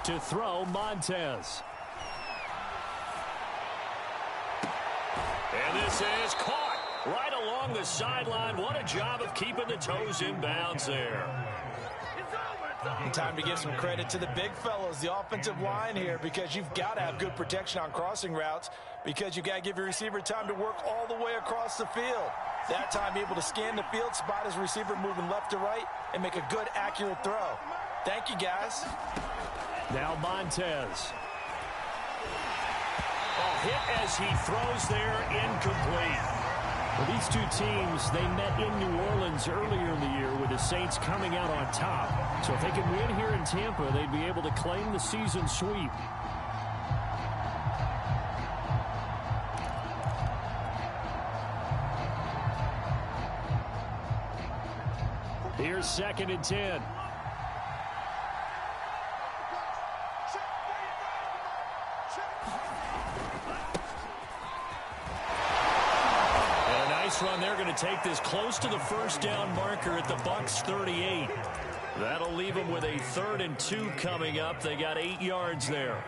To throw, Montez. And this is caught right along the sideline. What a job of keeping the toes in bounds there. And time to give some credit to the big fellows, the offensive line here, because you've got to have good protection on crossing routes, because you've got to give your receiver time to work all the way across the field. That time able to scan the field, spot his receiver moving left to right, and make a good, accurate throw. Thank you, guys. Now Montez. A hit as he throws there, incomplete. Well, these two teams, they met in New Orleans earlier in the year with the Saints coming out on top. So if they can win here in Tampa, they'd be able to claim the season sweep. Here's 2nd and 10. Run. They're going to take this close to the first down marker at the Bucs 38. That'll leave them with a 3rd and 2 coming up. They got 8 yards there.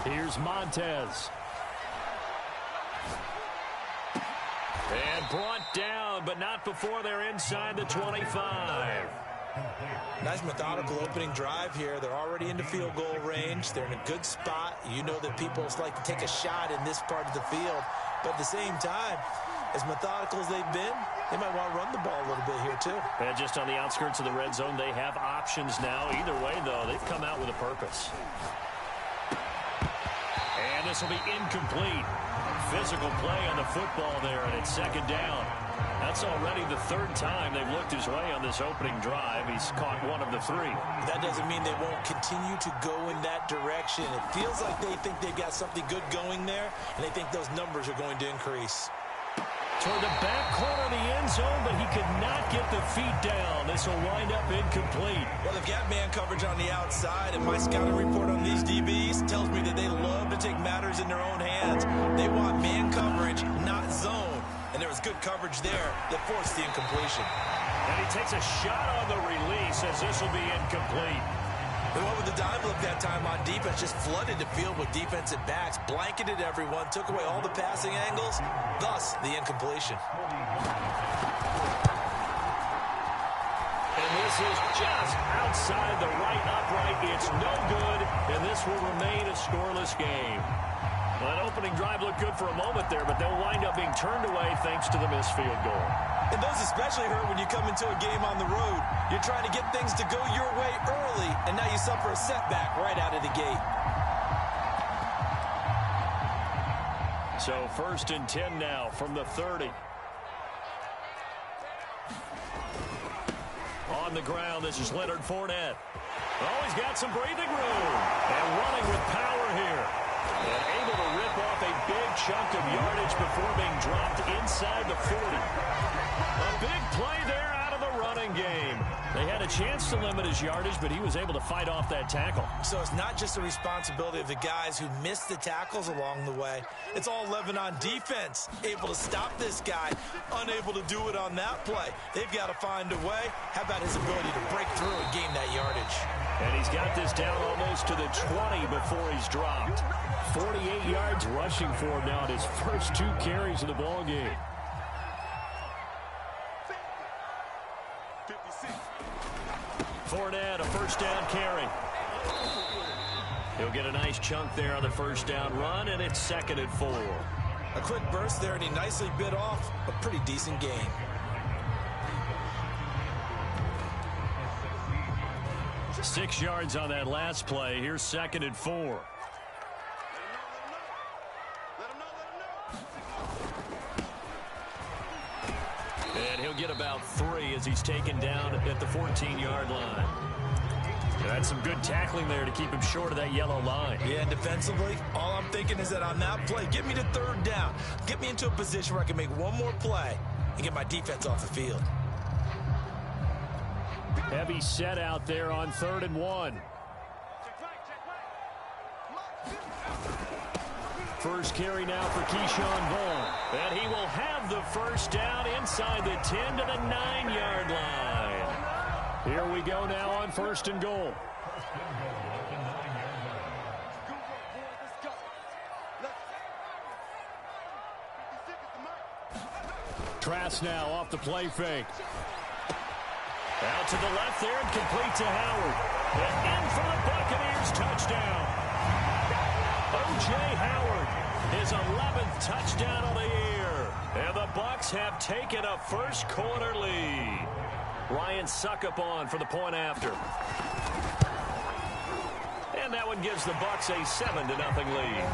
Here's Montez. And brought down, but not before they're inside the 25. Nice methodical opening drive here. They're already into field goal range. They're in a good spot. You know that people like to take a shot in this part of the field. But at the same time, as methodical as they've been, they might want to run the ball a little bit here too. And just on the outskirts of the red zone, they have options now. Either way, though, they've come out with a purpose. And this will be incomplete. Physical play on the football there, and it's 2nd down. That's already the 3rd time they've looked his way on this opening drive. He's caught 1 of the 3. That doesn't mean they won't continue to go in that direction. It feels like they think they've got something good going there, and they think those numbers are going to increase. Toward the back corner of the end zone, but he could not get the feet down. This will wind up incomplete. Well, they've got man coverage on the outside, and my scouting report on these DBs tells me that they love to take matters in their own hands. They want man coverage, not zone. And there was good coverage there that forced the incompletion. And he takes a shot on the release as this will be incomplete. They went with the dime look that time on defense, just flooded the field with defensive backs, blanketed everyone, took away all the passing angles, thus the incompletion. And this is just outside the right upright. It's no good, and this will remain a scoreless game. Well, that opening drive looked good for a moment there, but they'll wind up being turned away thanks to the missed field goal. And those especially hurt when you come into a game on the road. You're trying to get things to go your way early, and now you suffer a setback right out of the gate. So 1st and 10 now from the 30. On the ground, this is Leonard Fournette. Oh, he's got some breathing room. And running with power here. And able to rip off a big chunk of yardage before being dropped inside the 40. A big play there out of the running game. They had a chance to limit his yardage, but he was able to fight off that tackle. So it's not just the responsibility of the guys who missed the tackles along the way. It's all 11 on defense. Able to stop this guy, unable to do it on that play. They've got to find a way. How about his ability to break through and gain that yardage? And he's got this down almost to the 20 before he's dropped. 48 yards rushing for him now in his first 2 carries of the ball game. Fournette, a first down carry. He'll get a nice chunk there on the first down run, and it's 2nd and 4. A quick burst there, and he nicely bit off a pretty decent gain. Six yards on that last play. Here's 2nd and 4. And he'll get about 3 as he's taken down at the 14-yard line. That's some good tackling there to keep him short of that yellow line. Yeah, and defensively, all I'm thinking is that on that play, get me to 3rd down. Get me into a position where I can make one more play and get my defense off the field. Heavy set out there on 3rd and 1. First carry now for Keyshawn Vaughn. And he will have the first down inside the 10 to the 9-yard line. Here we go now on 1st and goal. Trask now off the play fake. Out to the left there and complete to Howard. And in for the Buccaneers touchdown. O.J. Howard, his 11th touchdown of the year. And the Bucs have taken a first quarter lead. Ryan Suckup on for the point after. And that one gives the Bucs a 7-0 lead.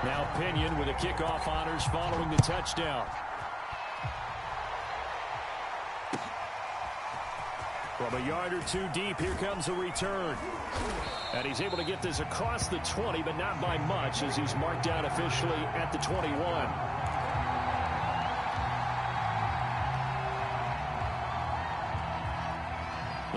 Now Pinion with the kickoff honors following the touchdown. From a yard or two deep, here comes a return. And he's able to get this across the 20, but not by much, as he's marked down officially at the 21.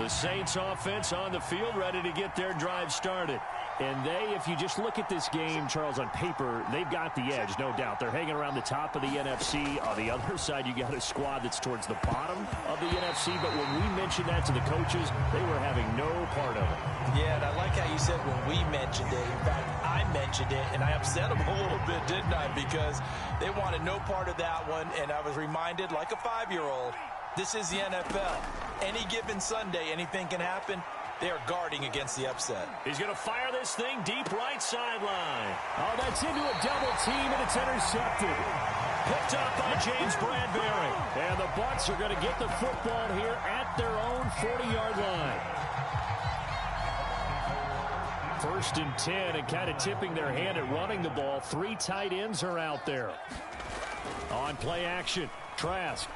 The Saints offense on the field, ready to get their drive started. And they, if you just look at this game, Charles, on paper, they've got the edge, no doubt. They're hanging around the top of the NFC. On the other side, you got a squad that's towards the bottom of the NFC. But when we mentioned that to the coaches, they were having no part of it. Yeah, and I like how you said when we mentioned it. In fact, I mentioned it, and I upset them a little bit, didn't I? Because they wanted no part of that one, and I was reminded, like a 5-year-old, this is the NFL. Any given Sunday, anything can happen. They are guarding against the upset. He's going to fire this thing deep right sideline. Oh, that's into a double team, and it's intercepted. Picked up by James Bradbury. And the Bucs are going to get the football here at their own 40-yard line. 1st and 10, and kind of tipping their hand at running the ball. 3 tight ends are out there. On play action, Trask.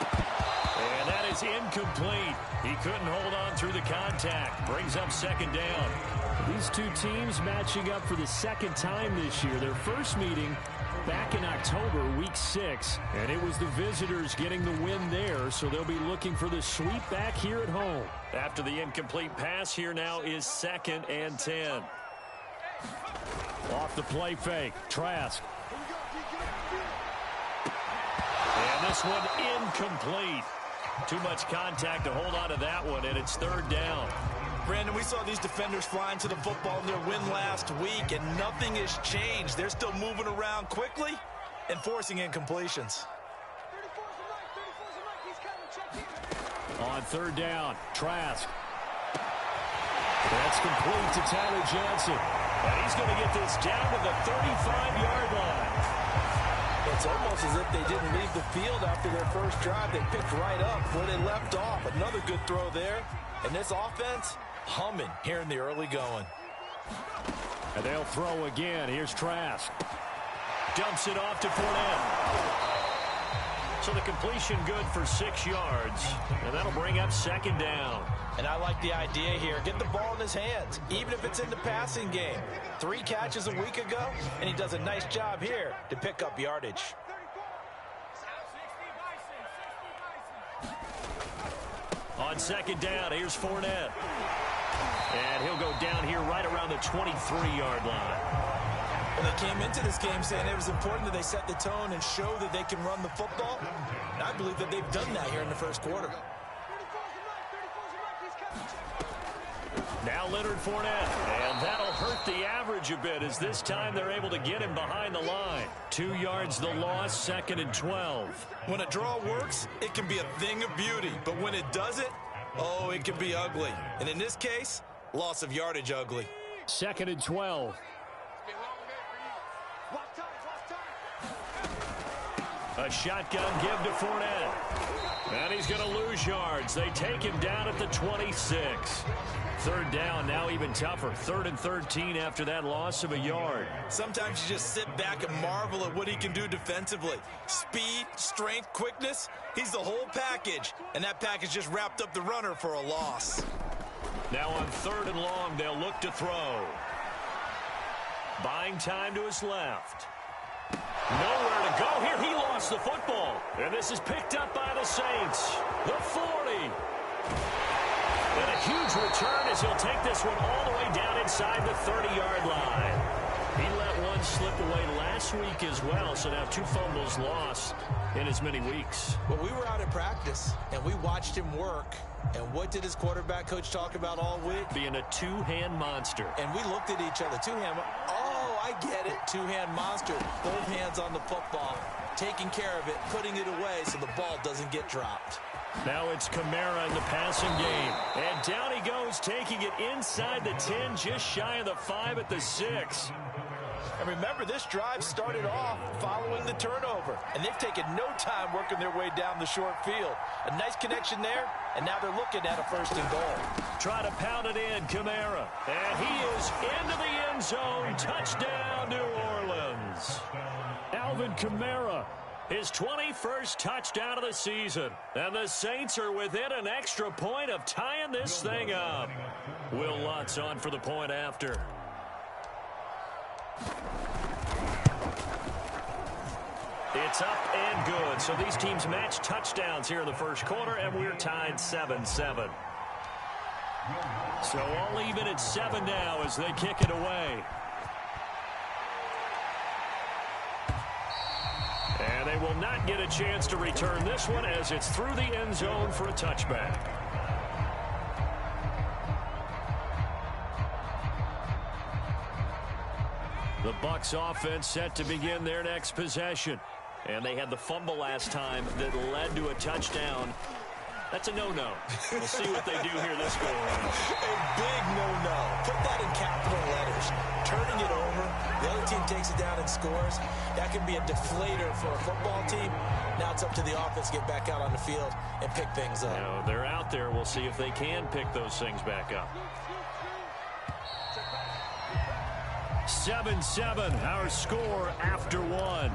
And that is incomplete. He couldn't hold on through the contact. Brings up 2nd down. These two teams matching up for the 2nd time this year. Their first meeting back in October, week 6. And it was the visitors getting the win there, so they'll be looking for the sweep back here at home. After the incomplete pass, here now is 2nd and 10. Off the play fake, Trask. And this one incomplete. Too much contact to hold on to that one, and it's 3rd down. Brandon, we saw these defenders flying to the football in their win last week, and nothing has changed. They're still moving around quickly and forcing incompletions. On 3rd down, Trask. That's complete to Tyler Johnson. And he's going to get this down to the 35-yard line. It's almost as if they didn't leave the field after their first drive. They picked right up where they left off. Another good throw there. And this offense, humming here in the early going. And they'll throw again. Here's Trask. Dumps it off to Fournette. So the completion good for 6 yards. And that'll bring up 2nd down. And I like the idea here. Get the ball in his hands, even if it's in the passing game. 3 catches a week ago, and he does a nice job here to pick up yardage. On 2nd down, here's Fournette. And he'll go down here right around the 23-yard line. Well, they came into this game saying it was important that they set the tone and show that they can run the football. And I believe that they've done that here in the first quarter. Now Leonard Fournette, and that'll hurt the average a bit as this time they're able to get him behind the line. 2 yards the loss, 2nd and 12. When a draw works, it can be a thing of beauty. But when it doesn't, oh, it can be ugly. And in this case, loss of yardage ugly. 2nd and 12. A shotgun give to Fournette. And he's going to lose yards. They take him down at the 26. 3rd down, now even tougher. 3rd and 13 after that loss of a yard. Sometimes you just sit back and marvel at what he can do defensively. Speed, strength, quickness. He's the whole package. And that package just wrapped up the runner for a loss. Now on 3rd and long, they'll look to throw. Buying time to his left. Nowhere to go here. He lost lost the football. And this is picked up by the Saints. The 40. And a huge return as he'll take this one all the way down inside the 30-yard line. He let one slip away last week as well, so now 2 fumbles lost in as many weeks. Well, we were out at practice, and we watched him work. And what did his quarterback coach talk about all week? Being a two-hand monster. And we looked at each other. Two-hand. Oh, I get it. Two-hand monster. Both hands on the football, taking care of it, putting it away so the ball doesn't get dropped. Now it's Kamara in the passing game. And down he goes, taking it inside the 10, just shy of the 5 at the 6. And remember, this drive started off following the turnover. And they've taken no time working their way down the short field. A nice connection there, and now they're looking at a 1st and goal. Try to pound it in, Kamara. And he is into the end zone. Touchdown, New Orleans. Alvin Kamara, his 21st touchdown of the season. And the Saints are within an extra point of tying this thing up. Will Lutz on for the point after. It's up and good. So these teams match touchdowns here in the first quarter, and we're tied 7-7. So all even at 7 now as they kick it away. And they will not get a chance to return this one as it's through the end zone for a touchback. The Bucs offense set to begin their next possession. And they had the fumble last time that led to a touchdown. That's a no-no. We'll see what they do here this go around. A big no-no. Put that in capital letters. Turning it over, the other team takes it down and scores. That can be a deflator for a football team. Now it's up to the offense to get back out on the field and pick things up. Now, they're out there. We'll see if they can pick those things back up. 7-7, our score after 1.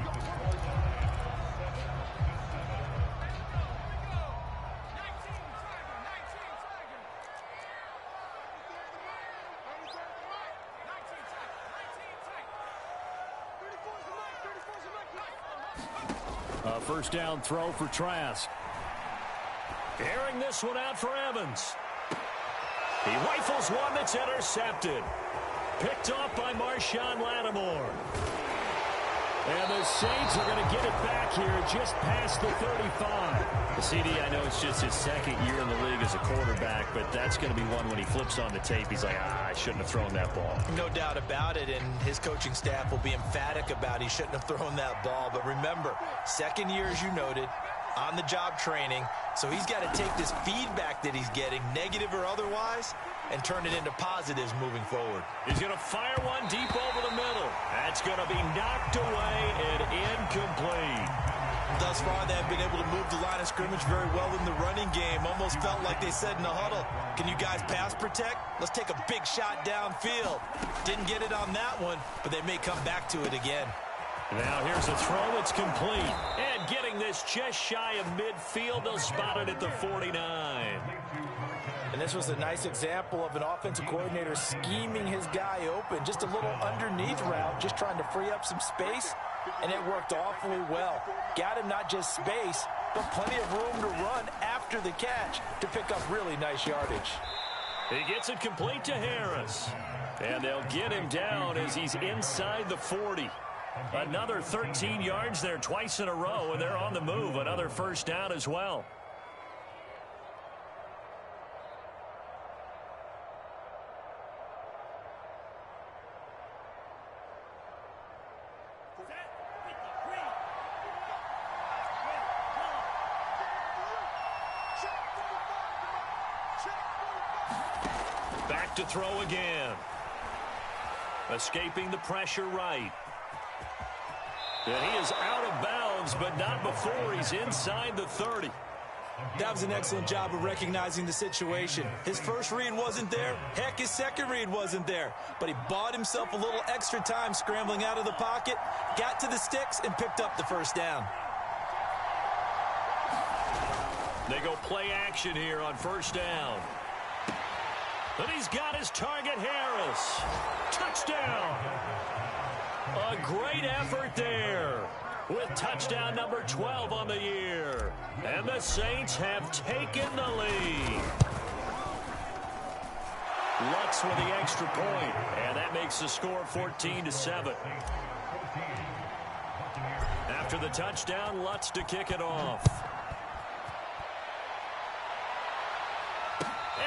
First down throw for Trask. Airing this one out for Evans. He rifles one that's intercepted. Picked off by Marshawn Lattimore. And the Saints are going to get it back here just past the 35. The CD, I know it's just his 2nd year in the league as a quarterback, but that's going to be one when he flips on the tape. He's like, I shouldn't have thrown that ball. No doubt about it, and his coaching staff will be emphatic about he shouldn't have thrown that ball. But remember, 2nd year, as you noted, on-the-job training, so he's got to take this feedback that he's getting, negative or otherwise, and turn it into positives moving forward. He's going to fire one deep over the middle. That's going to be knocked away and incomplete. Thus far, they have been able to move the line of scrimmage very well in the running game. Almost felt like they said in the huddle, can you guys pass protect? Let's take a big shot downfield. Didn't get it on that one, but they may come back to it again. Now here's a throw that's complete. And getting this just shy of midfield, they'll spot it at the 49. And this was a nice example of an offensive coordinator scheming his guy open. Just a little underneath route, just trying to free up some space. And it worked awfully well. Got him not just space, but plenty of room to run after the catch to pick up really nice yardage. He gets it complete to Harris. And they'll get him down as he's inside the 40. Another 13 yards there twice in a row, and they're on the move. Another first down as well. Back to throw again. Escaping the pressure right. And he is out of bounds, but not before he's inside the 30. That was an excellent job of recognizing the situation. His first read wasn't there. Heck, his second read wasn't there. But he bought himself a little extra time scrambling out of the pocket, got to the sticks, and picked up the first down. They go play action here on first down. And he's got his target, Harris. Touchdown. A great effort there with touchdown number 12 on the year. And the Saints have taken the lead. Lutz with the extra point, and that makes the score 14-7. After the touchdown, Lutz to kick it off.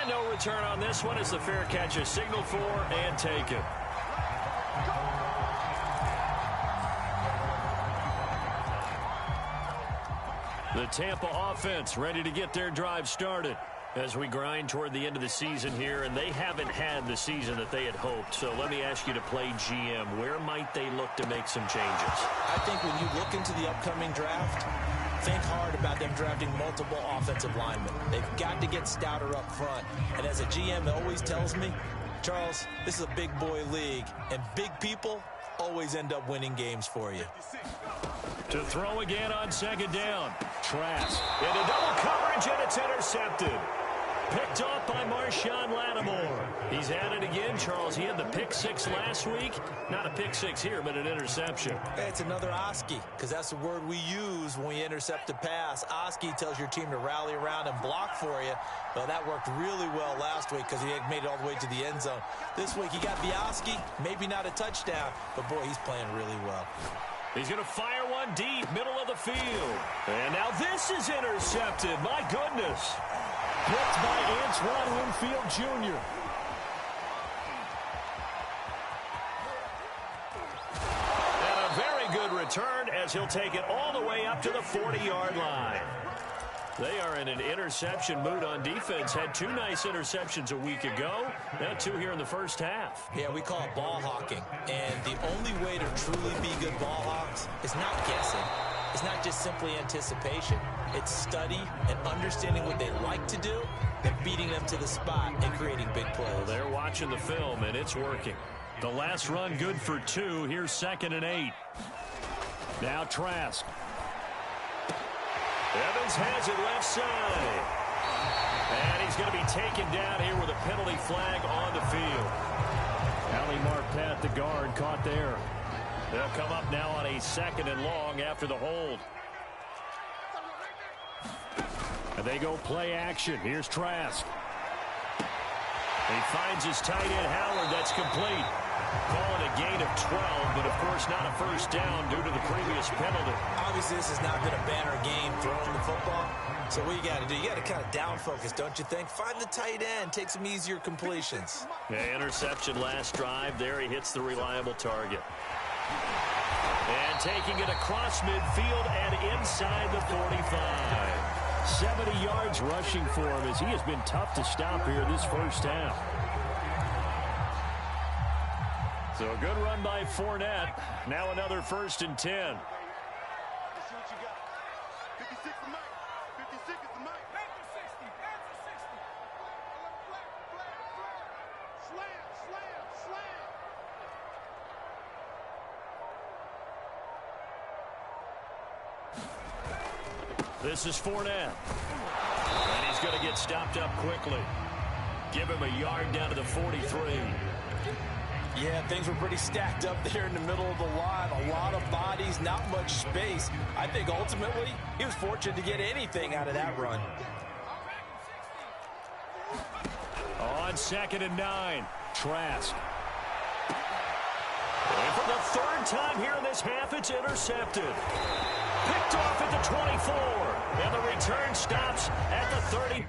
And no return on this one as the fair catch is signaled for and taken. The Tampa offense ready to get their drive started as we grind toward the end of the season here, and they haven't had the season that they had hoped. So let me ask you to play GM. Where might they look to make some changes? I think when you look into the upcoming draft, think hard about them drafting multiple offensive linemen. They've got to get stouter up front. And as a GM always tells me, Charles, this is a big boy league, and big people always end up winning games for you. To throw again on second down. Trask into double coverage, and it's intercepted. Picked off by Marshawn Lattimore. He's at it again, Charles. He had the pick six last week. Not a pick six here, but an interception. It's another Oski, because that's the word we use when we intercept a pass. Oski tells your team to rally around and block for you. Well, that worked really well last week because he had made it all the way to the end zone. This week he got the Oski, maybe not a touchdown, but boy, he's playing really well. He's going to fire one deep, middle of the field. And now this is intercepted. My goodness. Picked by Antoine Winfield Jr. And a very good return as he'll take it all the way up to the 40-yard line. They are in an interception mood on defense. Had two nice interceptions a week ago. Now two here in the first half. Yeah, we call it ball hawking. And the only way to truly be good ball hawks is not guessing. It's not just simply anticipation. It's study and understanding what they like to do and beating them to the spot and creating big plays. Well, they're watching the film, and it's working. The last run good for 2. Here's 2nd and 8. Now Trask. Evans has it left side. And he's going to be taken down here with a penalty flag on the field. Ali Marpet, the guard, caught there. They'll come up now on a 2nd and long after the hold. And they go play action. Here's Trask. He finds his tight end, Howard. That's complete. Call it a gain of 12, but of course not a first down due to the previous penalty. Obviously, this has not been a banner game throwing the football. So what you got to do, you got to kind of down focus, don't you think? Find the tight end, take some easier completions. Yeah, interception last drive. There he hits the reliable target. And taking it across midfield and inside the 45. 70 yards rushing for him as he has been tough to stop here this first half. So a good run by Fournette. Now another 1st and 10. This is Fournette. And he's going to get stopped up quickly. Give him a yard down to the 43. Yeah, things were pretty stacked up there in the middle of the line. A lot of bodies, not much space. I think ultimately he was fortunate to get anything out of that run. On 2nd and 9, Trask. And for the 3rd time here in this half, it's intercepted. Picked off at the 24. And the return stops at the 30.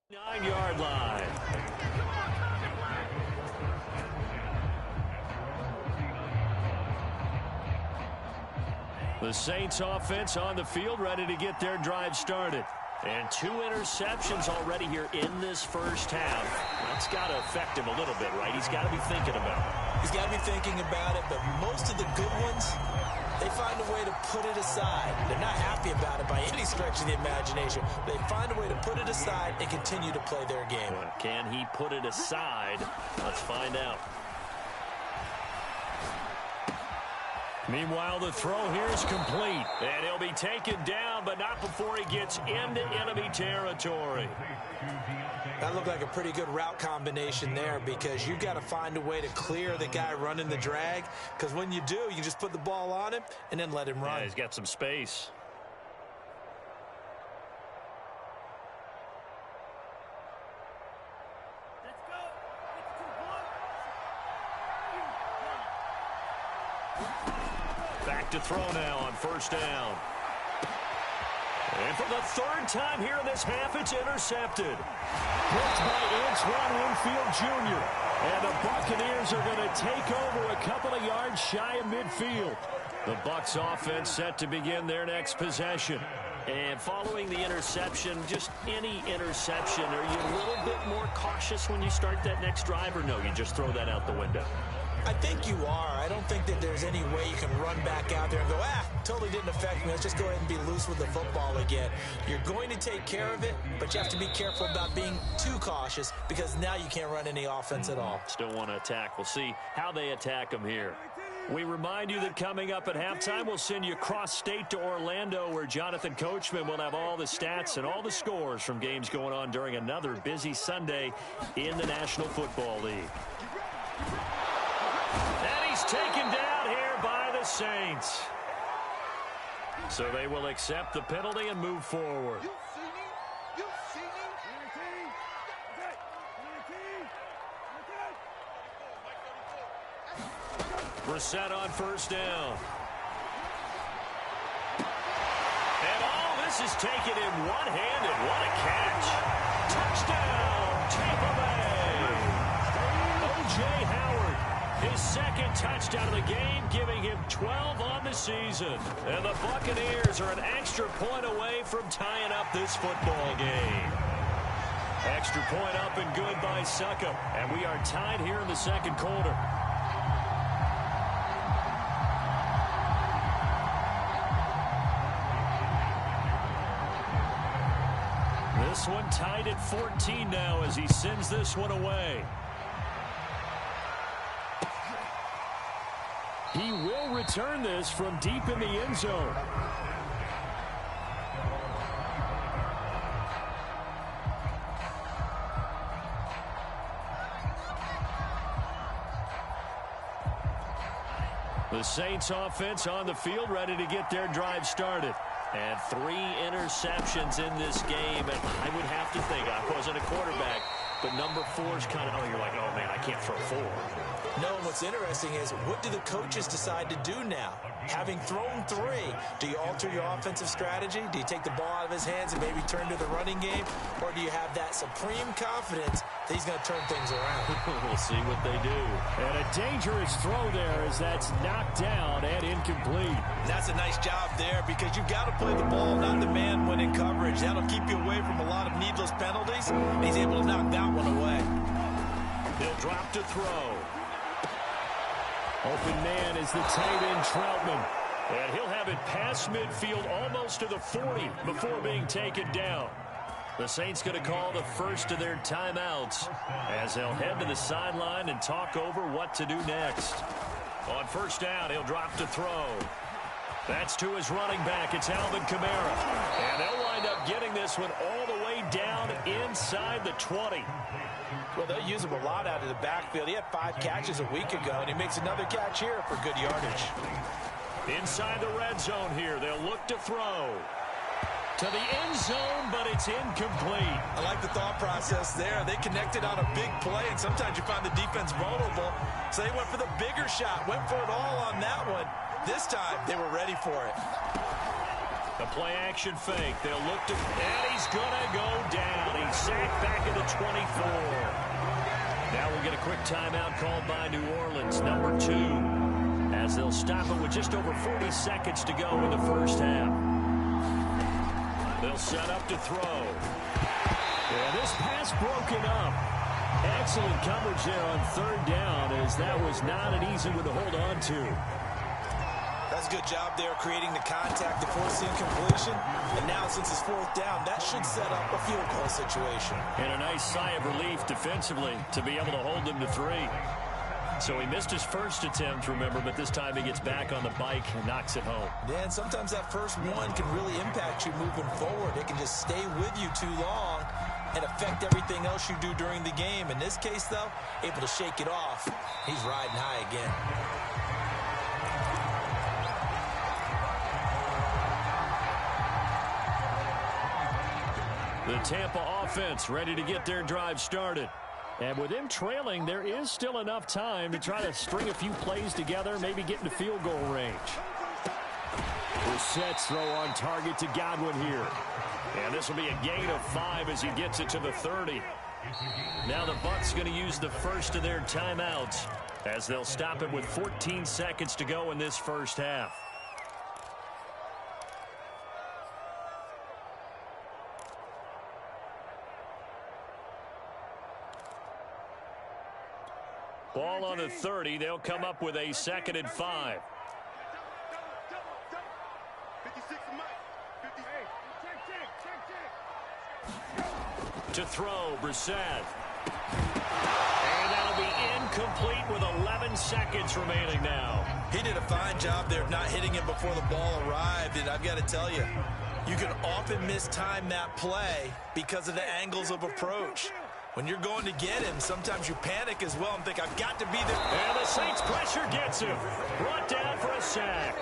Nine-yard line. The Saints offense on the field ready to get their drive started. And 2 interceptions already here in this first half. That's got to affect him a little bit, right? He's got to be thinking about it. He's got to be thinking about it, but most of the good ones They find a way to put it aside. They're not happy about it by any stretch of the imagination. They find a way to put it aside and continue to play their game. Can he put it aside? Let's find out. Meanwhile, the throw here is complete. And he'll be taken down, but not before he gets into enemy territory. That looked like a pretty good route combination there, because you've got to find a way to clear the guy running the drag, because when you do, you just put the ball on him and then let him run. Yeah, he's got some space. Back to throw now on first down. And for the third time here in this half, it's intercepted. Blocked by Antoine Winfield Jr. And the Buccaneers are going to take over a couple of yards shy of midfield. The Bucs offense set to begin their next possession. And following the interception, just any interception, are you a little bit more cautious when you start that next drive, or no, you just throw that out the window? I think you are. I don't think that there's any way you can run back out there and go, totally didn't affect me. Let's just go ahead and be loose with the football again. You're going to take care of it, but you have to be careful about being too cautious, because now you can't run any offense at all. Still want to attack. We'll see how they attack them here. We remind you that coming up at halftime, we'll send you cross-state to Orlando, where Jonathan Coachman will have all the stats and all the scores from games going on during another busy Sunday in the National Football League. And he's taken down here by the Saints. So they will accept the penalty and move forward. Brissett on first down. And this is taken in one-handed. What a catch. Touchdown, Tampa Bay. O.J. Howard, his second touchdown of the game, giving him 12 on the season. And the Buccaneers are an extra point away from tying up this football game. Extra point up and good by Succop. And we are tied here in the second quarter. This one tied at 14 now as he sends this one away. He will return this from deep in the end zone. The Saints offense on the field, ready to get their drive started. And 3 interceptions in this game. And I would have to think, I wasn't a quarterback, but number 4 is kind of, you're like, oh, man, I can't throw 4. No, what's interesting is, what do the coaches decide to do now? Having thrown 3, do you alter your offensive strategy? Do you take the ball out of his hands and maybe turn to the running game? Or do you have that supreme confidence that he's going to turn things around? We'll see what they do. And a dangerous throw there as that's knocked down and incomplete. And that's a nice job there, because you've got to play the ball, not the man when in coverage. That'll keep you away from a lot of needless penalties. And he's able to knock that one away. He'll drop to throw. Open man is the tight end, Troutman. And he'll have it past midfield almost to the 40 before being taken down. The Saints going to call the first of their timeouts as they'll head to the sideline and talk over what to do next. On first down, he'll drop to throw. That's to his running back. It's Alvin Kamara. And they'll wind up getting this one all the way down inside the 20. Well, they'll use him a lot out of the backfield. He had 5 catches a week ago, and he makes another catch here for good yardage. Inside the red zone here, they'll look to throw. To the end zone, but it's incomplete. I like the thought process there. They connected on a big play, and sometimes you find the defense vulnerable. So they went for the bigger shot, went for it all on that one. This time, they were ready for it. The play-action fake. They'll look to, and he's going to go down. He's sacked back at the 24. Now we'll get a quick timeout called by New Orleans, number 2, as they'll stop it with just over 40 seconds to go in the first half. They'll set up to throw. And this pass broken up. Excellent coverage there on third down, as that was not an easy one to hold on to. That's a good job there creating the contact to force the incompletion. And now since it's fourth down, that should set up a field goal situation. And a nice sigh of relief defensively to be able to hold them to 3. So he missed his first attempt, remember, but this time he gets back on the bike and knocks it home. Yeah, and sometimes that first one can really impact you moving forward. It can just stay with you too long and affect everything else you do during the game. In this case, though, able to shake it off. He's riding high again. The Tampa offense ready to get their drive started. And with them trailing, there is still enough time to try to string a few plays together, maybe get into field goal range. Brissett's throw on target to Godwin here. And this will be a gain of 5 as he gets it to the 30. Now the Bucs going to use the first of their timeouts as they'll stop it with 14 seconds to go in this first half. Ball on the 30. They'll come up with a 2nd and 5. To throw, Brissett. And that'll be incomplete with 11 seconds remaining now. He did a fine job there of not hitting him before the ball arrived. And I've got to tell you, you can often mistime that play because of the angles of approach. When you're going to get him, sometimes you panic as well and think, I've got to be there. And the Saints pressure gets him. Brought down for a sack.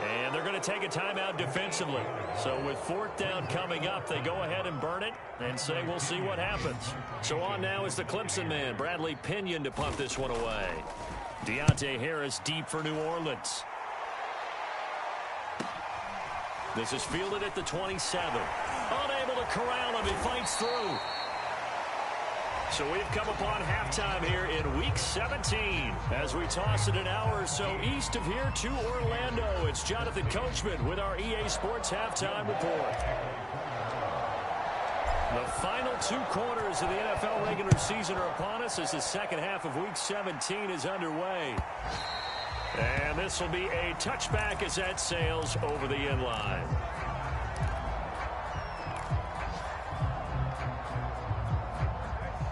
And they're going to take a timeout defensively. So with 4th down coming up, they go ahead and burn it and say we'll see what happens. So on now is the Clemson man, Bradley Pinion, to punt this one away. Deontay Harris deep for New Orleans. This is fielded at the 27. Unable to corral him. He fights through. So we've come upon halftime here in Week 17. As we toss it an hour or so east of here to Orlando, it's Jonathan Coachman with our EA Sports Halftime Report. The final 2 quarters of the NFL regular season are upon us as the second half of Week 17 is underway. And this will be a touchback as that sails over the end line.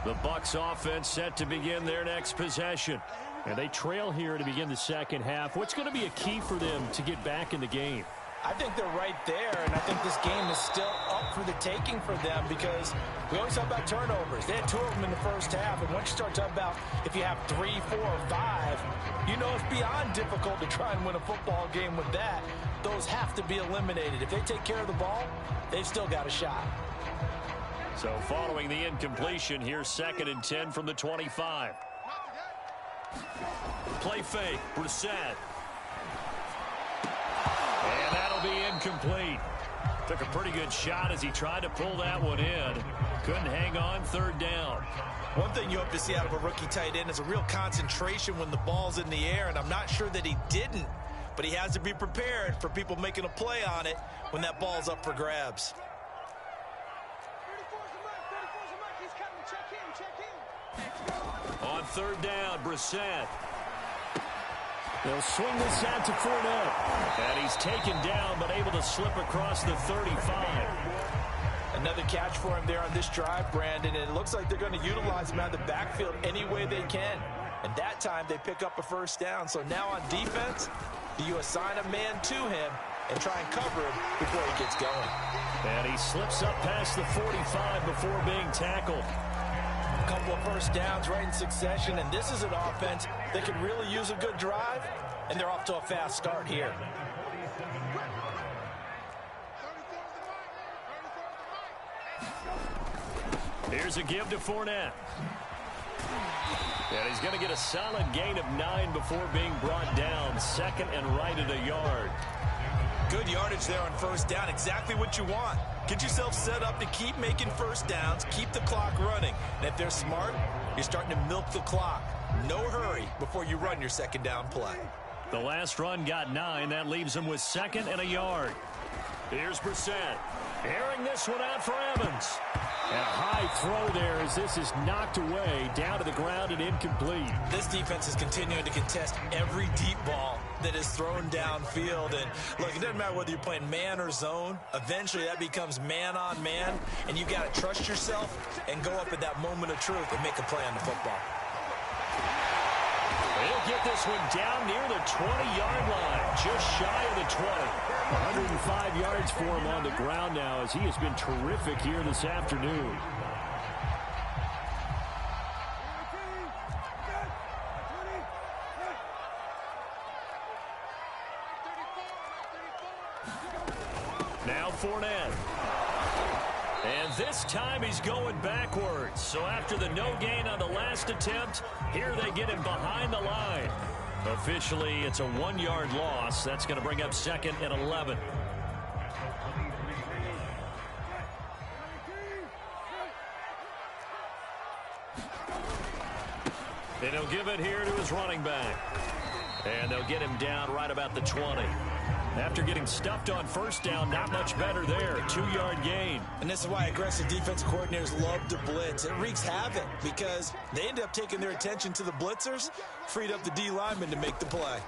The Bucs offense set to begin their next possession. And they trail here to begin the second half. What's going to be a key for them to get back in the game? I think they're right there, and I think this game is still up for the taking for them because we always talk about turnovers. They had 2 of them in the first half, and once you start talking about if you have 3, 4, or 5, you know it's beyond difficult to try and win a football game with that. Those have to be eliminated. If they take care of the ball, they've still got a shot. So following the incompletion, here's 2nd and 10 from the 25. Play fake, Brissett. And that'll be incomplete. Took a pretty good shot as he tried to pull that one in. Couldn't hang on, 3rd down. One thing you hope to see out of a rookie tight end is a real concentration when the ball's in the air, and I'm not sure that he didn't, but he has to be prepared for people making a play on it when that ball's up for grabs. On 3rd down, Brissett. They'll swing this out to Fournette. And he's taken down, but able to slip across the 35. Another catch for him there on this drive, Brandon, and it looks like they're going to utilize him out of the backfield any way they can. And that time, they pick up a 1st down. So now on defense, do you assign a man to him and try and cover him before he gets going? And he slips up past the 45 before being tackled. A couple of 1st downs right in succession, and this is an offense that can really use a good drive, and they're off to a fast start here. Here's a give to Fournette. And he's going to get a solid gain of 9 before being brought down. 2nd and right at a yard. Good yardage there on 1st down. Exactly what you want. Get yourself set up to keep making 1st downs, keep the clock running. And if they're smart, you're starting to milk the clock. No hurry before you run your 2nd down play. The last run got 9. That leaves him with 2nd and a yard. Here's Brissett. Airing this one out for Evans. And a high throw there as this is knocked away down to the ground and incomplete. This defense is continuing to contest every deep ball. that is thrown downfield. And look, it doesn't matter whether you're playing man or zone. Eventually that becomes man on man, and you got to trust yourself and go up at that moment of truth and make a play on the football. He'll get this one down near the 20-yard line, just shy of the 20. 105 yards for him on the ground now, as he has been terrific here this afternoon. Now Fournette. And this time he's going backwards. So after the no gain on the last attempt, here they get him behind the line. Officially, it's a 1-yard loss. That's going to bring up 2nd and 11. And he'll give it here to his running back. And they'll get him down right about the 20. After getting stuffed on first down, not much better there. 2-yard gain. And this is why aggressive defensive coordinators love to blitz. It wreaks havoc because they end up taking their attention to the blitzers, freed up the D lineman to make the play.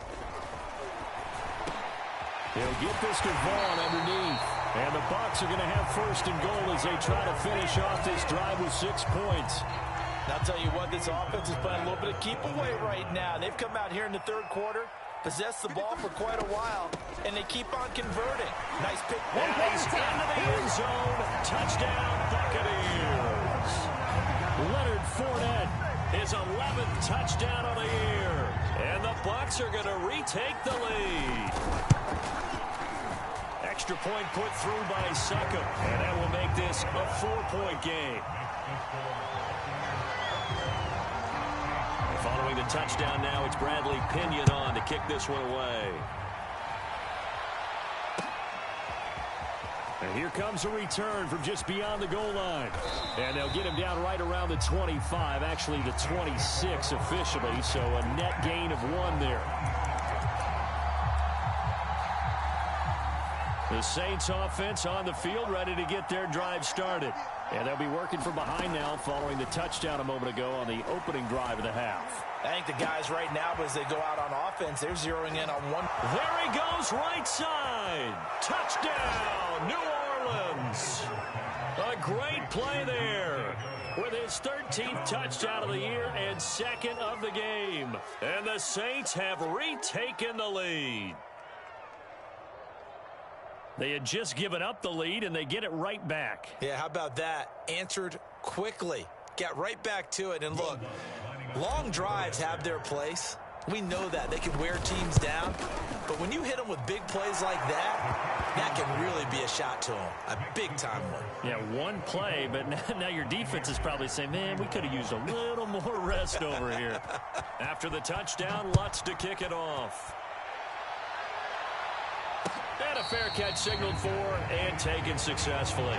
They'll get this to Vaughn underneath. And the Bucs are going to have 1st and goal as they try to finish off this drive with 6 points. And I'll tell you what, this offense is playing a little bit of keep away right now. They've come out here in the 3rd quarter, possessed the ball for quite a while, and they keep on converting. Nice pick. And he's into the end zone. Touchdown, Buccaneers. Leonard Fournette, his 11th touchdown of the year. And the Bucs are going to retake the lead. Extra point put through by Succop, and that will make this a 4-point game. Following the touchdown now, it's Bradley Pinion on to kick this one away. And here comes a return from just beyond the goal line. And they'll get him down right around the 25, actually the 26 officially, so a net gain of 1 there. The Saints offense on the field, ready to get their drive started. And they'll be working from behind now following the touchdown a moment ago on the opening drive of the half. I think the guys right now, as they go out on offense, they're zeroing in on one. There he goes, right side. Touchdown, New Orleans. A great play there with his 13th touchdown of the year and 2nd of the game. And the Saints have retaken the lead. They had just given up the lead, and they get it right back. Yeah, how about that? Answered quickly. Got right back to it. And look, long drives have their place. We know that. They can wear teams down. But when you hit them with big plays like that, that can really be a shot to them. A big-time one. Yeah, one play, but now your defense is probably saying, man, we could have used a little more rest over here. After the touchdown, Lutz to kick it off. And a fair catch signaled for and taken successfully.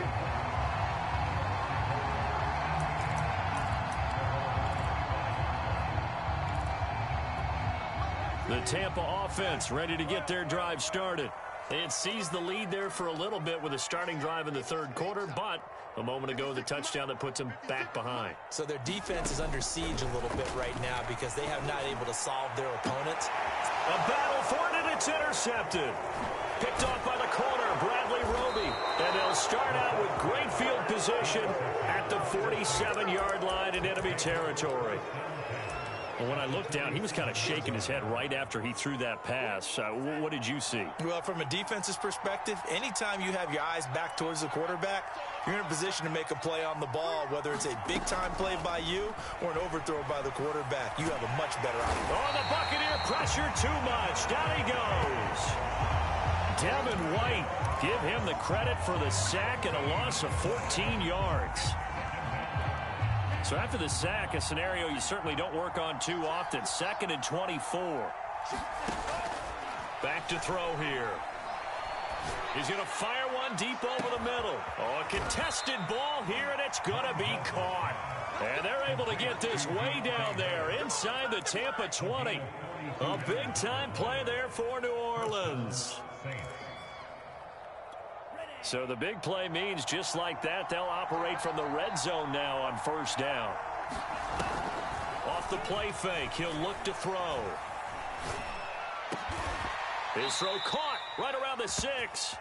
The Tampa offense ready to get their drive started. It seized the lead there for a little bit with a starting drive in the 3rd quarter, but a moment ago the touchdown that puts them back behind. So their defense is under siege a little bit right now because they have not able to solve their opponents. A battle for it, and it's intercepted. Picked off by the corner, Bradley Roby. And they'll start out with great field position at the 47-yard line in enemy territory. Well, when I looked down, he was kind of shaking his head right after he threw that pass. What did you see? Well, from a defense's perspective, anytime you have your eyes back towards the quarterback, you're in a position to make a play on the ball, whether it's a big-time play by you or an overthrow by the quarterback. You have a much better option. Oh, the Buccaneer pressure too much. Down he goes. Devin White, give him the credit for the sack and a loss of 14 yards. So after the sack, a scenario you certainly don't work on too often. 2nd and 24. Back to throw here. He's going to fire one deep over the middle. Oh, a contested ball here, and it's going to be caught. And they're able to get this way down there inside the Tampa 20. A big-time play there for New Orleans. So the big play means just like that, they'll operate from the red zone now on 1st down. Off the play fake, he'll look to throw. His throw caught right around the 6.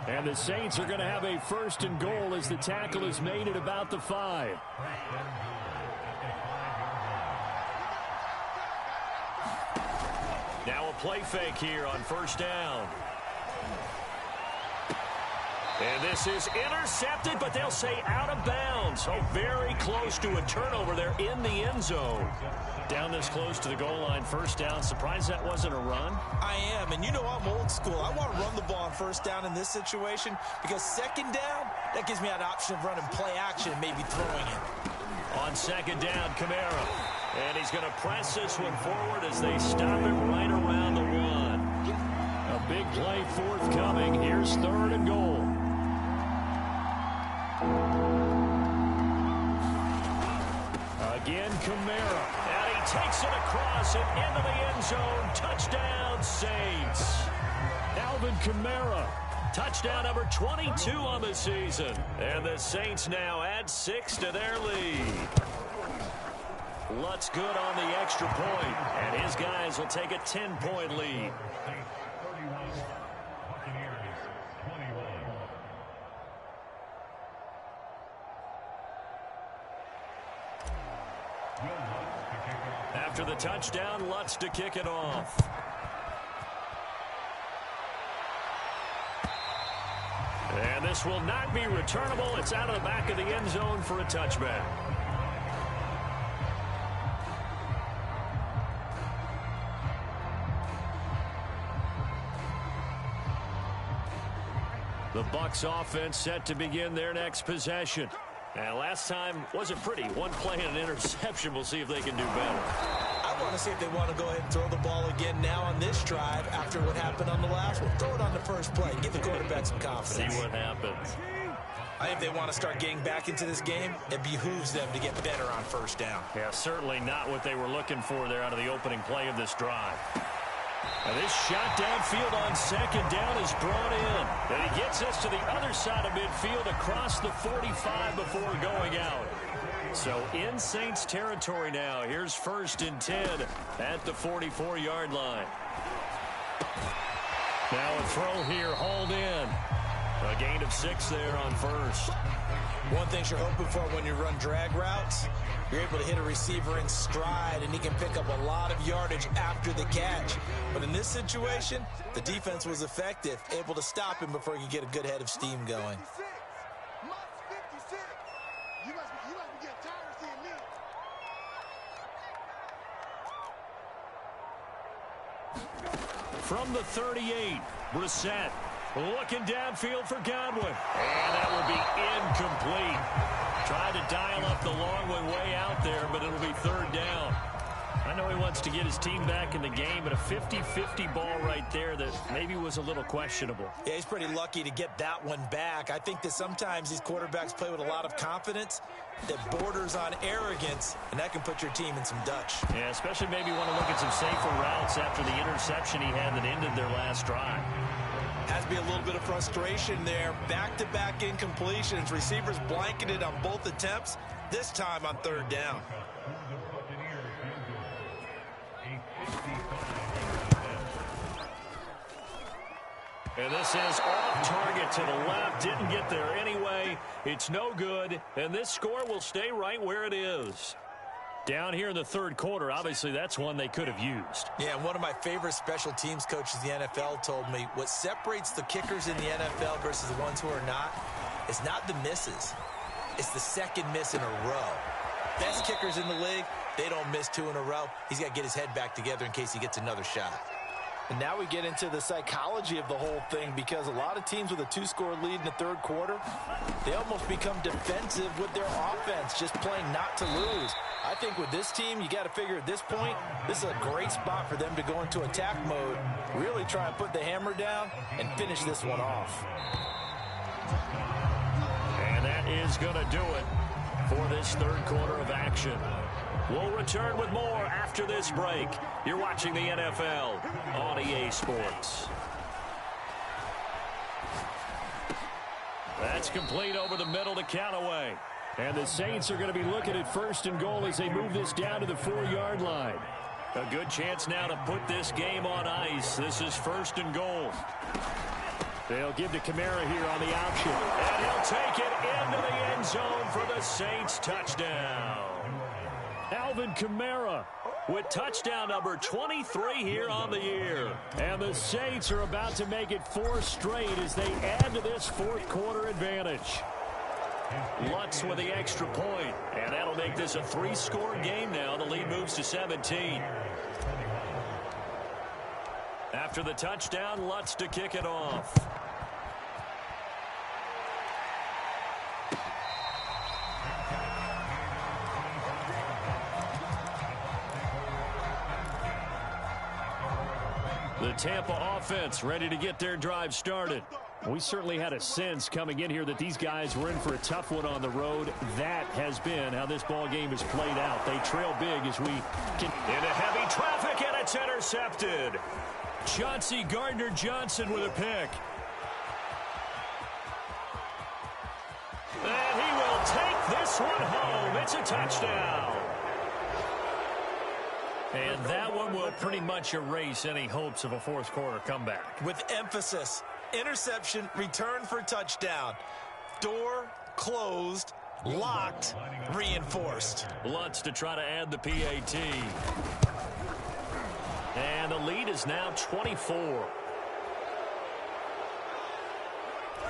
And the Saints are going to have a 1st and goal as the tackle is made at about the 5. Now a play fake here on 1st down. And this is intercepted, but they'll say out of bounds. So very close to a turnover there in the end zone. Down this close to the goal line, 1st down. Surprised that wasn't a run? I am, and you know I'm old school. I want to run the ball on 1st down in this situation because 2nd down, that gives me an option of running play action and maybe throwing it. On 2nd down, Kamara. And he's going to press this one forward as they stop him right around the 1. A big play forthcoming. Here's 3rd and goal. Again, Kamara. And he takes it across and into the end zone. Touchdown, Saints. Alvin Kamara. Touchdown number 22 on the season. And the Saints now add 6 to their lead. Lutz good on the extra point. And his guys will take a 10-point lead. After the touchdown, Lutz to kick it off. And this will not be returnable. It's out of the back of the end zone for a touchback. The Bucs offense set to begin their next possession. And last time wasn't pretty. One play and an interception. We'll see if they can do better. I want to see if they want to go ahead and throw the ball again now on this drive after what happened on the last one. Throw it on the first play. Give the quarterback some confidence. See what happens. I think if they want to start getting back into this game, it behooves them to get better on 1st down. Yeah, certainly not what they were looking for there out of the opening play of this drive. And this shot downfield on 2nd down is brought in. And he gets us to the other side of midfield across the 45 before going out. So in Saints territory now. Here's 1st and 10 at the 44-yard line. Now a throw here, hauled in. A gain of 6 there on 1st. One thing you're hoping for when you run drag routes, you're able to hit a receiver in stride, and he can pick up a lot of yardage after the catch. But in this situation, the defense was effective, able to stop him before he could get a good head of steam going. From the 38, Brissett looking downfield for Godwin. And that will be incomplete. Tried to dial up the long one way out there, but it'll be 3rd down. I know he wants to get his team back in the game, but a 50-50 ball right there that maybe was a little questionable. Yeah, he's pretty lucky to get that one back. I think that sometimes these quarterbacks play with a lot of confidence that borders on arrogance, and that can put your team in some Dutch. Yeah, especially maybe want to look at some safer routes after the interception he had that ended their last drive. Has to be a little bit of frustration there. Back-to-back incompletions. Receivers blanketed on both attempts, this time on 3rd down. And this is off target to the left. Didn't get there anyway. It's no good. And this score will stay right where it is. Down here in the 3rd quarter, obviously that's one they could have used. Yeah, and one of my favorite special teams coaches in the NFL told me what separates the kickers in the NFL versus the ones who are not is not the misses. It's the 2nd miss in a row. Best kickers in the league, they don't miss 2 in a row. He's got to get his head back together in case he gets another shot. And now we get into the psychology of the whole thing, because a lot of teams with a 2-score lead in the 3rd quarter, they almost become defensive with their offense, just playing not to lose. I think with this team, you got to figure at this point, this is a great spot for them to go into attack mode, really try and put the hammer down and finish this one off. And that is going to do it for this 3rd quarter of action. We'll return with more after this break. You're watching the NFL on EA Sports. That's complete over the middle to Callaway. And the Saints are going to be looking at 1st and goal as they move this down to the 4-yard line. A good chance now to put this game on ice. This is 1st and goal. They'll give to Kamara here on the option. And he'll take it into the end zone for the Saints touchdown. Alvin Kamara with touchdown number 23 here on the year. And the Saints are about to make it 4 straight as they add to this 4th quarter advantage. Lutz with the extra point, and that'll make this a 3-score game now. The lead moves to 17. After the touchdown, Lutz to kick it off. The Tampa offense ready to get their drive started. We certainly had a sense coming in here that these guys were in for a tough one on the road. That has been how this ball game is played out. They trail big as we can. Into heavy traffic, and it's intercepted. Chauncey Gardner-Johnson with a pick. And he will take this one home. It's a touchdown. And that one will pretty much erase any hopes of a 4th quarter comeback. With emphasis. Interception, return for touchdown. Door closed, locked, reinforced. Lutz to try to add the PAT. And the lead is now 24.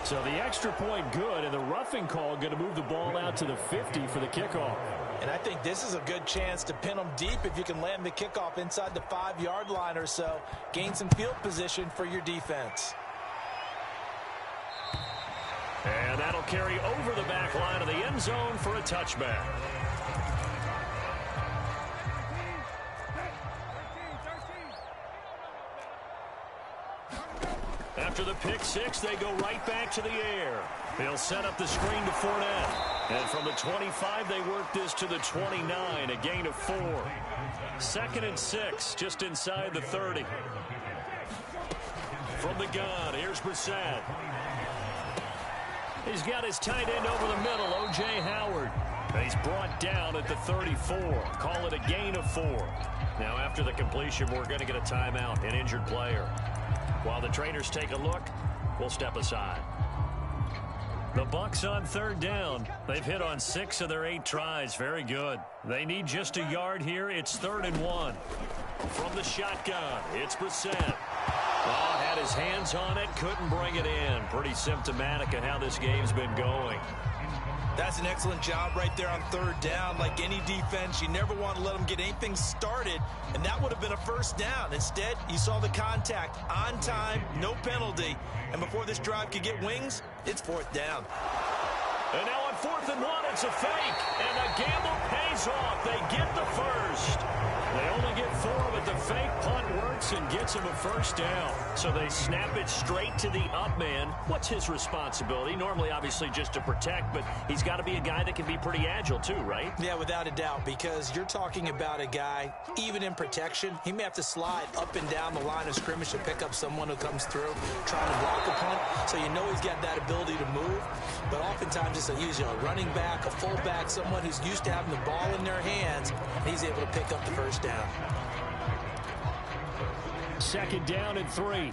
So the extra point good, and the roughing call going to move the ball out to the 50 for the kickoff. And I think this is a good chance to pin them deep if you can land the kickoff inside the 5-yard line or so. Gain some field position for your defense. And that'll carry over the back line of the end zone for a touchback. After the pick six, they go right back to the air. They'll set up the screen to Fournette. And from the 25, they work this to the 29, a gain of 4. 2nd and 6, just inside the 30. From the gun, here's Brissett. He's got his tight end over the middle, O.J. Howard. He's brought down at the 34. Call it a gain of 4. Now, after the completion, we're going to get a timeout, an injured player. While the trainers take a look, we'll step aside. The Bucs on 3rd down. They've hit on 6 of their 8 tries. Very good. They need just a yard here. It's 3rd and 1. From the shotgun, it's Brissett. Oh, had his hands on it, couldn't bring it in. Pretty symptomatic of how this game's been going. That's an excellent job right there on 3rd down. Like any defense, you never want to let them get anything started, and that would have been a 1st down. Instead, you saw the contact on time, no penalty, and before this drive could get wings, it's 4th down. And now on 4th and 1, it's a fake, and the gamble pays off. They get the first. They only get 4, but the fake punt works and gets him a 1st down. So they snap it straight to the up man. What's his responsibility? Normally, obviously, just to protect, but he's got to be a guy that can be pretty agile too, right? Yeah, without a doubt, because you're talking about a guy, even in protection, he may have to slide up and down the line of scrimmage to pick up someone who comes through trying to block a punt. So you know he's got that ability to move, but oftentimes it's usually a running back, a fullback, someone who's used to having the ball in their hands, and he's able to pick up the 1st down. 2nd down and 3.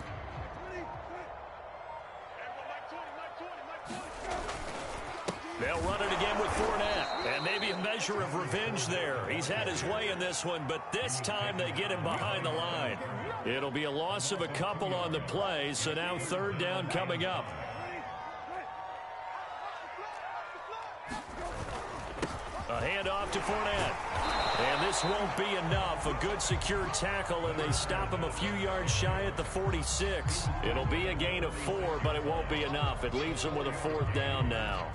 They'll run it again with Fournette. And maybe a measure of revenge there. He's had his way in this one, but this time they get him behind the line. It'll be a loss of a couple on the play, so now 3rd down coming up. A handoff to Fournette. And this won't be enough. A good secure tackle, and they stop him a few yards shy at the 46. It'll be a gain of 4, but it won't be enough. It leaves them with a 4th down now.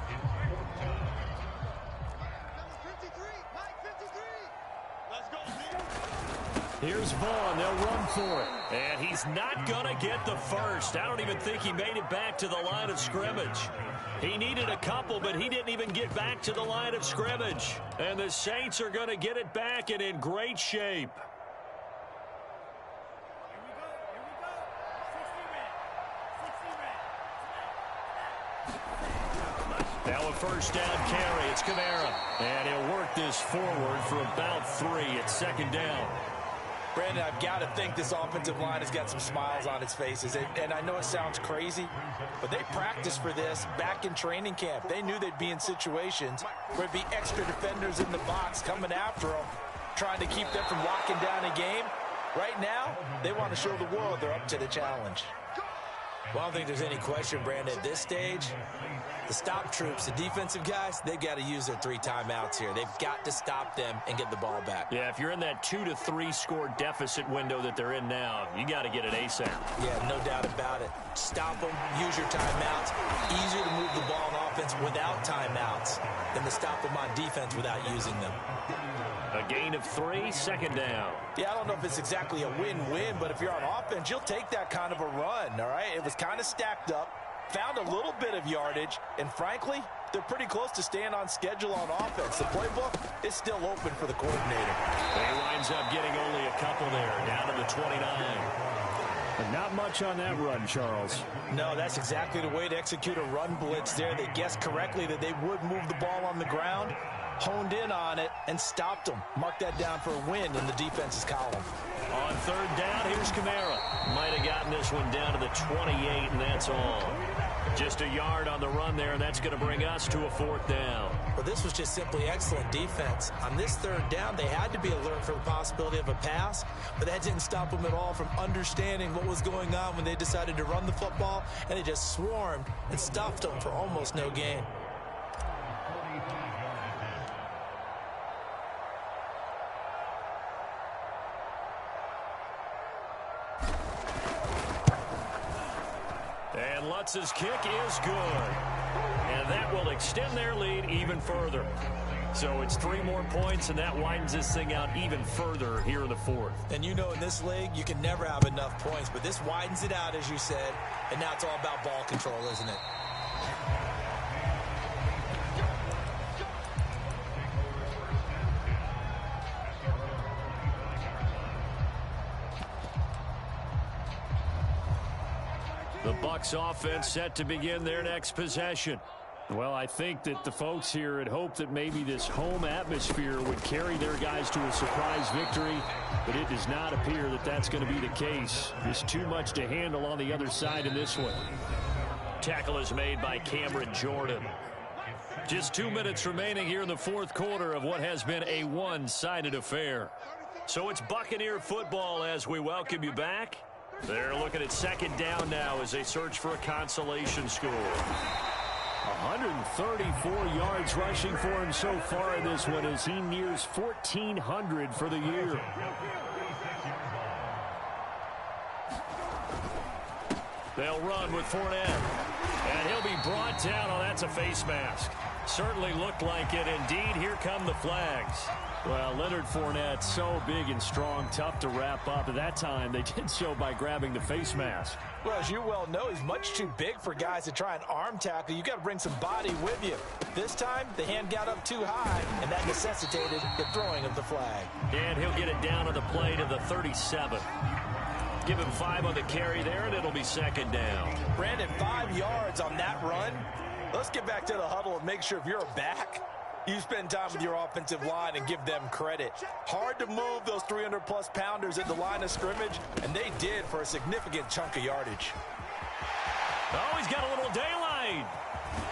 Here's Vaughn. They'll run for it. And he's not going to get the first. I don't even think he made it back to the line of scrimmage. He needed a couple, but he didn't even get back to the line of scrimmage. And the Saints are going to get it back and in great shape. Now a 1st down carry. It's Kamara. And he'll work this forward for about 3 at 2nd down. Brandon, I've got to think this offensive line has got some smiles on its faces. And I know it sounds crazy, but they practiced for this back in training camp. They knew they'd be in situations where there'd be extra defenders in the box coming after them, trying to keep them from locking down a game. Right now, they want to show the world they're up to the challenge. Well, I don't think there's any question, Brandon, at this stage, the stop troops, the defensive guys, they've got to use their 3 timeouts here. They've got to stop them and get the ball back. Yeah, if you're in that 2 to 3 score deficit window that they're in now, you got to get it ASAP. Yeah, no doubt about it. Stop them, use your timeouts. Easier to move the ball on offense without timeouts than to stop them on defense without using them. A gain of 3, second down. Yeah, I don't know if it's exactly a win-win, but if you're on offense, you'll take that kind of a run, all right? It was kind of stacked up, found a little bit of yardage, and frankly, they're pretty close to staying on schedule on offense. The playbook is still open for the coordinator. He winds up getting only a couple there, down to the 29. And not much on that run, Charles. No, that's exactly the way to execute a run blitz there. They guessed correctly that they would move the ball on the ground, honed in on it, and stopped them. Mark that down for a win in the defense's column. On third down, here's Kamara. Might have gotten this one down to the 28, and that's all. Just a yard on the run there, and that's going to bring us to a 4th down. Well, this was just simply excellent defense. On this third down, they had to be alert for the possibility of a pass, but that didn't stop them at all from understanding what was going on when they decided to run the football, and they just swarmed and stuffed them for almost no gain. And Lutz's kick is good. And that will extend their lead even further. So it's 3 more points, and that widens this thing out even further here in the 4th. And you know in this league, you can never have enough points, but this widens it out, as you said, and now it's all about ball control, isn't it? The Bucs offense set to begin their next possession. Well, I think that the folks here had hoped that maybe this home atmosphere would carry their guys to a surprise victory, but it does not appear that that's going to be the case. There's too much to handle on the other side in this one. Tackle is made by Cameron Jordan. Just 2 minutes remaining here in the 4th quarter of what has been a one-sided affair. So it's Buccaneer football as we welcome you back. They're looking at second down now as they search for a consolation score. 134 yards rushing for him so far in this one as he nears 1,400 for the year. They'll run with Fournette. And he'll be brought down. Oh, that's a face mask. Certainly looked like it. Indeed, here come the flags. Well, Leonard Fournette, so big and strong, tough to wrap up. At that time, they did so by grabbing the face mask. Well, as you well know, he's much too big for guys to try and arm tackle. You got to bring some body with you. This time, the hand got up too high, and that necessitated the throwing of the flag. And he'll get it down on the play to the 37. Give him 5 on the carry there, and it'll be second down. Brandon, 5 yards on that run. Let's get back to the huddle and make sure if you're back, you spend time with your offensive line and give them credit. Hard to move those 300-plus pounders at the line of scrimmage, and they did for a significant chunk of yardage. Oh, he's got a little daylight.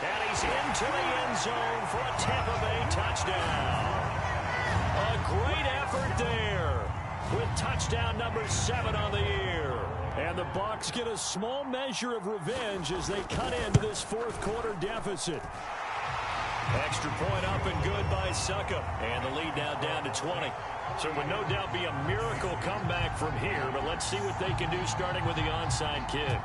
And he's into the end zone for a Tampa Bay touchdown. A great effort there with touchdown number 7 on the year. And the Bucs get a small measure of revenge as they cut into this 4th quarter deficit. Extra point up and good by Suckup. And the lead now down to 20. So it would no doubt be a miracle comeback from here, but let's see what they can do starting with the onside kick.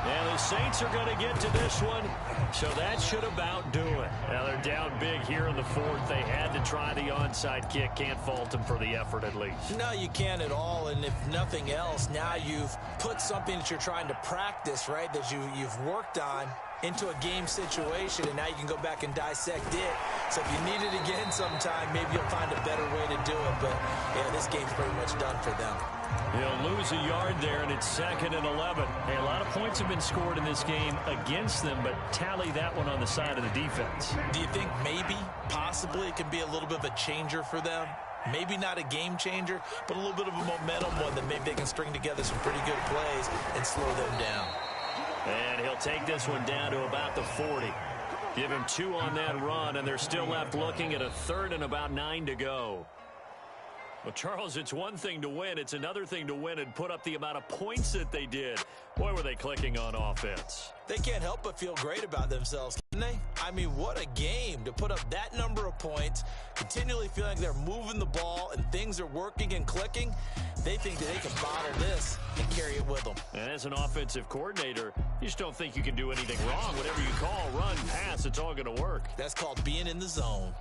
And the Saints are going to get to this one, so that should about do it. Now they're down big here in the 4th. They had to try the onside kick. Can't fault them for the effort at least. No, you can't at all, and if nothing else, now you've put something that you're trying to practice, right, that you've worked on into a game situation, and now you can go back and dissect it. So if you need it again sometime, maybe you'll find a better way to do it. But, yeah, this game's pretty much done for them. He'll lose a yard there, and it's 2nd and 11. Hey, a lot of points have been scored in this game against them, but tally that one on the side of the defense. Do you think maybe, possibly, it can be a little bit of a changer for them? Maybe not a game changer, but a little bit of a momentum one that maybe they can string together some pretty good plays and slow them down. And he'll take this one down to about the 40. Give him 2 on that run, and they're still left looking at a 3rd and about 9 to go. Well, Charles, it's one thing to win. It's another thing to win and put up the amount of points that they did. Boy, were they clicking on offense. They can't help but feel great about themselves, can they? I mean, what a game to put up that number of points, continually feeling like they're moving the ball and things are working and clicking. They think that they can bottle this and carry it with them. And as an offensive coordinator, you just don't think you can do anything wrong. Whatever you call, run, pass, it's all going to work. That's called being in the zone.